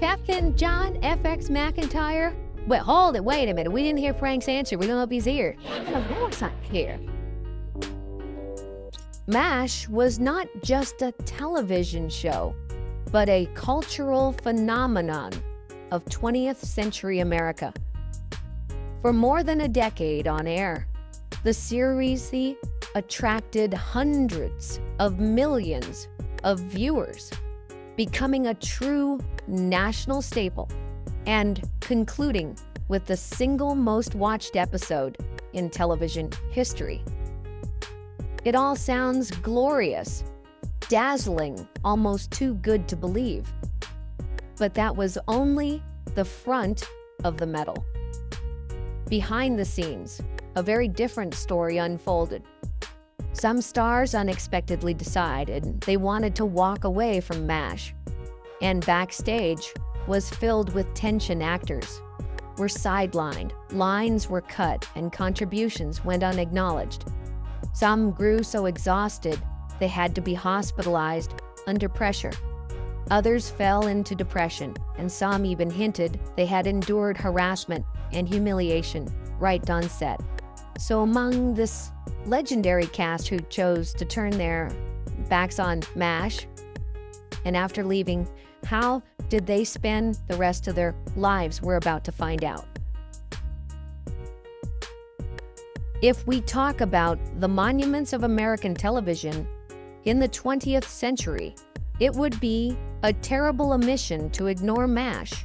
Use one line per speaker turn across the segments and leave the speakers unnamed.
Captain John FX McIntyre? Wait, hold it, wait a minute. We didn't hear Frank's answer. We don't know if he's here. Of course I'm here. MASH was not just a television show, but a cultural phenomenon of 20th century America. For more than a decade on air, the series attracted hundreds of millions of viewers, becoming a true national staple and concluding with the single most watched episode in television history. It all sounds glorious, dazzling, almost too good to believe. But that was only the front of the medal. Behind the scenes, a very different story unfolded. Some stars unexpectedly decided they wanted to walk away from MASH, and backstage was filled with tension. Actors were sidelined, lines were cut, and contributions went unacknowledged. Some grew so exhausted they had to be hospitalized under pressure. Others fell into depression, and some even hinted they had endured harassment and humiliation right on set. So among this legendary cast who chose to turn their backs on MASH, and after leaving, how did they spend the rest of their lives? We're about to find out. If we talk about the monuments of American television in the 20th century, it would be a terrible omission to ignore MASH.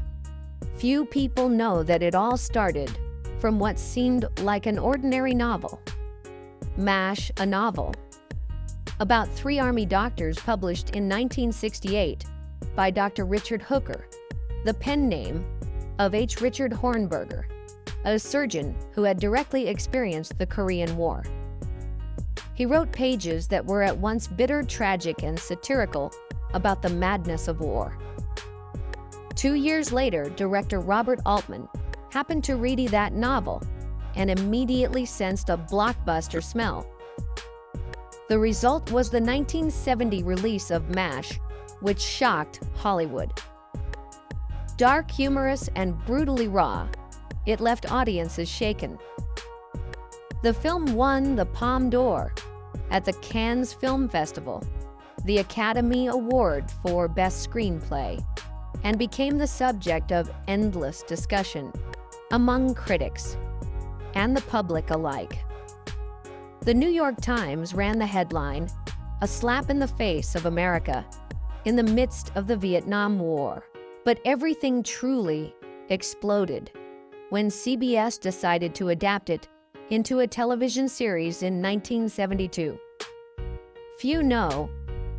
Few people know that it all started from what seemed like an ordinary novel. MASH, a novel about 3 Army doctors, published in 1968 by Dr. Richard Hooker, the pen name of H. Richard Hornberger, a surgeon who had directly experienced the Korean War. He wrote pages that were at once bitter, tragic, and satirical about the madness of war. 2 years later, director Robert Altman happened to read that novel and immediately sensed a blockbuster smell. The result was the 1970 release of MASH, which shocked Hollywood. Dark, humorous, and brutally raw, it left audiences shaken. The film won the Palme d'Or at the Cannes Film Festival, the Academy Award for Best Screenplay, and became the subject of endless discussion among critics and the public alike. The New York Times ran the headline, "A slap in the face of America in the midst of the Vietnam War." But everything truly exploded when CBS decided to adapt it into a television series in 1972. Few know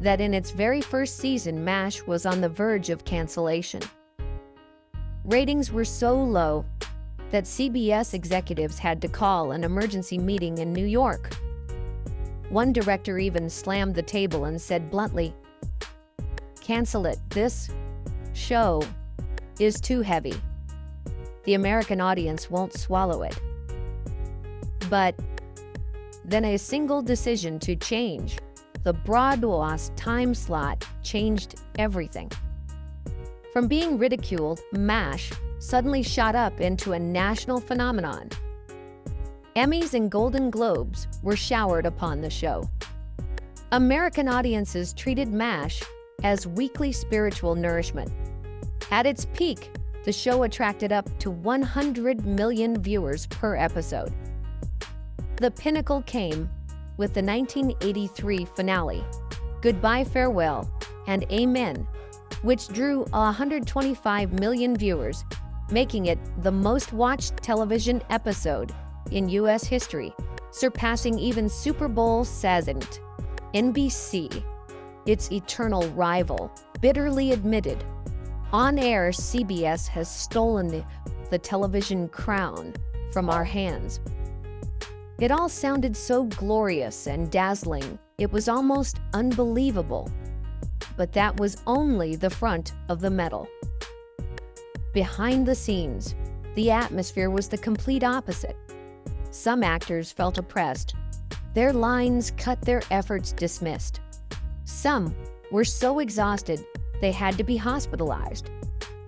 that in its very first season, MASH was on the verge of cancellation. Ratings were so low that CBS executives had to call an emergency meeting in New York. One director even slammed the table and said bluntly, "Cancel it. This show is too heavy. The American audience won't swallow it." But then a single decision to change the broadcast time slot changed everything. From being ridiculed, MASH suddenly shot up into a national phenomenon. Emmys and Golden Globes were showered upon the show. American audiences treated MASH as weekly spiritual nourishment. At its peak, the show attracted up to 100 million viewers per episode. The pinnacle came with the 1983 finale, Goodbye, Farewell, and Amen, which drew 125 million viewers, making it the most watched television episode in U.S. history, surpassing even Super Bowl Sazant. NBC, its eternal rival, bitterly admitted, "On air, CBS has stolen the television crown from our hands." It all sounded so glorious and dazzling, it was almost unbelievable. But that was only the front of the medal. Behind the scenes, the atmosphere was the complete opposite. Some actors felt oppressed, their lines cut, their efforts dismissed. Some were so exhausted they had to be hospitalized.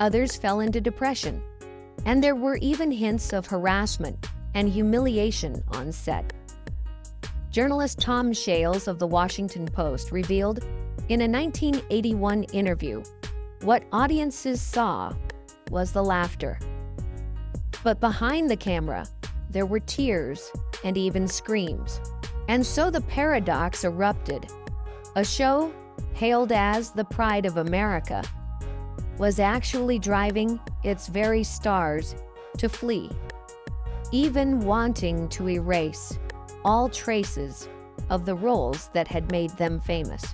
Others fell into depression, and there were even hints of harassment and humiliation on set. Journalist Tom Shales of The Washington Post revealed in a 1981 interview what audiences saw was the laughter. But behind the camera, there were tears and even screams. And so the paradox erupted. A show hailed as the pride of America was actually driving its very stars to flee, even wanting to erase all traces of the roles that had made them famous.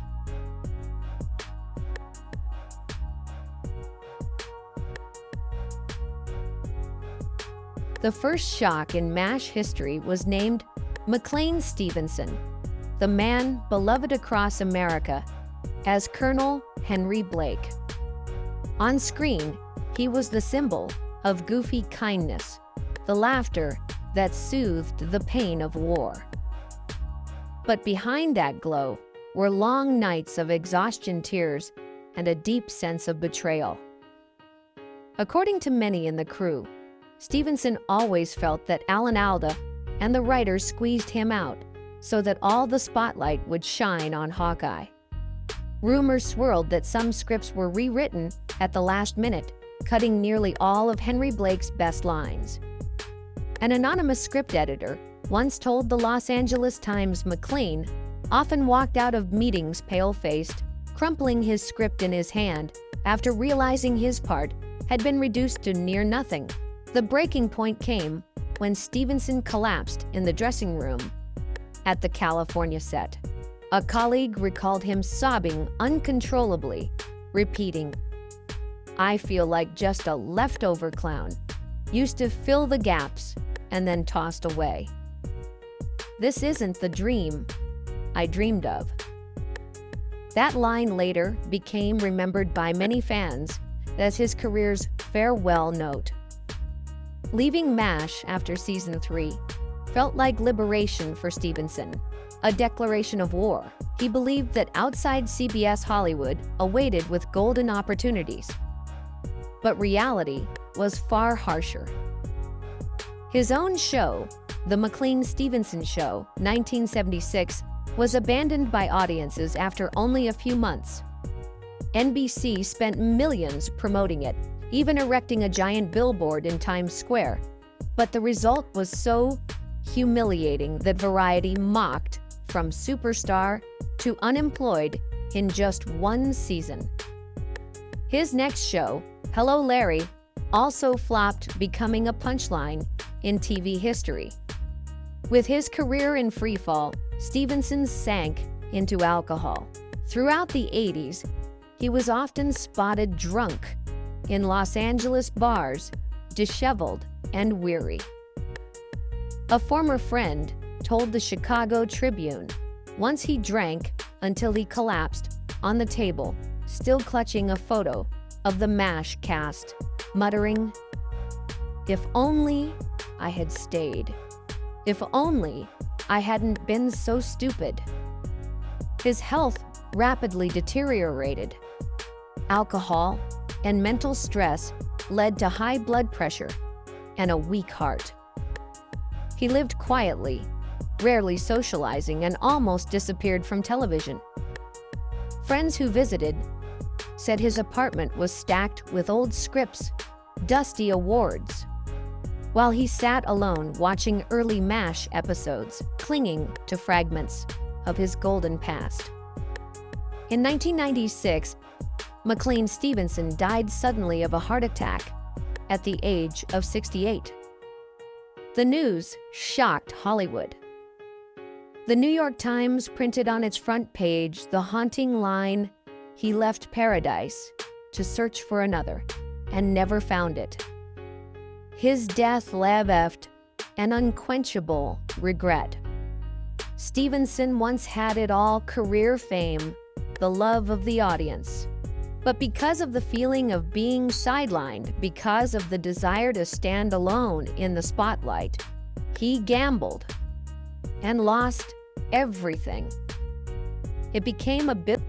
The first shock in MASH history was named McLean Stevenson, the man beloved across America as Colonel Henry Blake. On screen, he was the symbol of goofy kindness, the laughter that soothed the pain of war. But behind that glow were long nights of exhaustion, tears, and a deep sense of betrayal. According to many in the crew, Stevenson always felt that Alan Alda and the writers squeezed him out so that all the spotlight would shine on Hawkeye. Rumors swirled that some scripts were rewritten at the last minute, cutting nearly all of Henry Blake's best lines. An anonymous script editor once told the Los Angeles Times McLean often walked out of meetings pale-faced, crumpling his script in his hand after realizing his part had been reduced to near nothing. The breaking point came when Stevenson collapsed in the dressing room at the California set. A colleague recalled him sobbing uncontrollably, repeating, "I feel like just a leftover clown, used to fill the gaps and then tossed away. This isn't the dream I dreamed of." That line later became remembered by many fans as his career's farewell note. Leaving MASH after season 3 felt like liberation for Stevenson, a declaration of war. He believed that outside CBS Hollywood awaited with golden opportunities. But reality was far harsher. His own show, The McLean Stevenson Show, 1976, was abandoned by audiences after only a few months. NBC spent millions promoting it, even erecting a giant billboard in Times Square. But the result was so humiliating that Variety mocked from superstar to unemployed in just one season. His next show, Hello, Larry, also flopped, becoming a punchline in TV history. With his career in freefall, Stevenson sank into alcohol. Throughout the 80s, he was often spotted drunk in Los Angeles bars, disheveled and weary. A former friend told the Chicago Tribune once he drank until he collapsed on the table, still clutching a photo of the MASH cast, muttering, "If only I had stayed. If only I hadn't been so stupid." His health rapidly deteriorated. Alcohol and mental stress led to high blood pressure and a weak heart. He lived quietly, rarely socializing, and almost disappeared from television. Friends who visited said his apartment was stacked with old scripts, dusty awards, while he sat alone watching early MASH episodes, clinging to fragments of his golden past. In 1996, McLean Stevenson died suddenly of a heart attack at the age of 68. The news shocked Hollywood. The New York Times printed on its front page the haunting line, "He left paradise to search for another and never found it." His death left an unquenchable regret. Stevenson once had it all: career, fame, the love of the audience. But because of the feeling of being sidelined, because of the desire to stand alone in the spotlight, he gambled and lost everything. It became a bit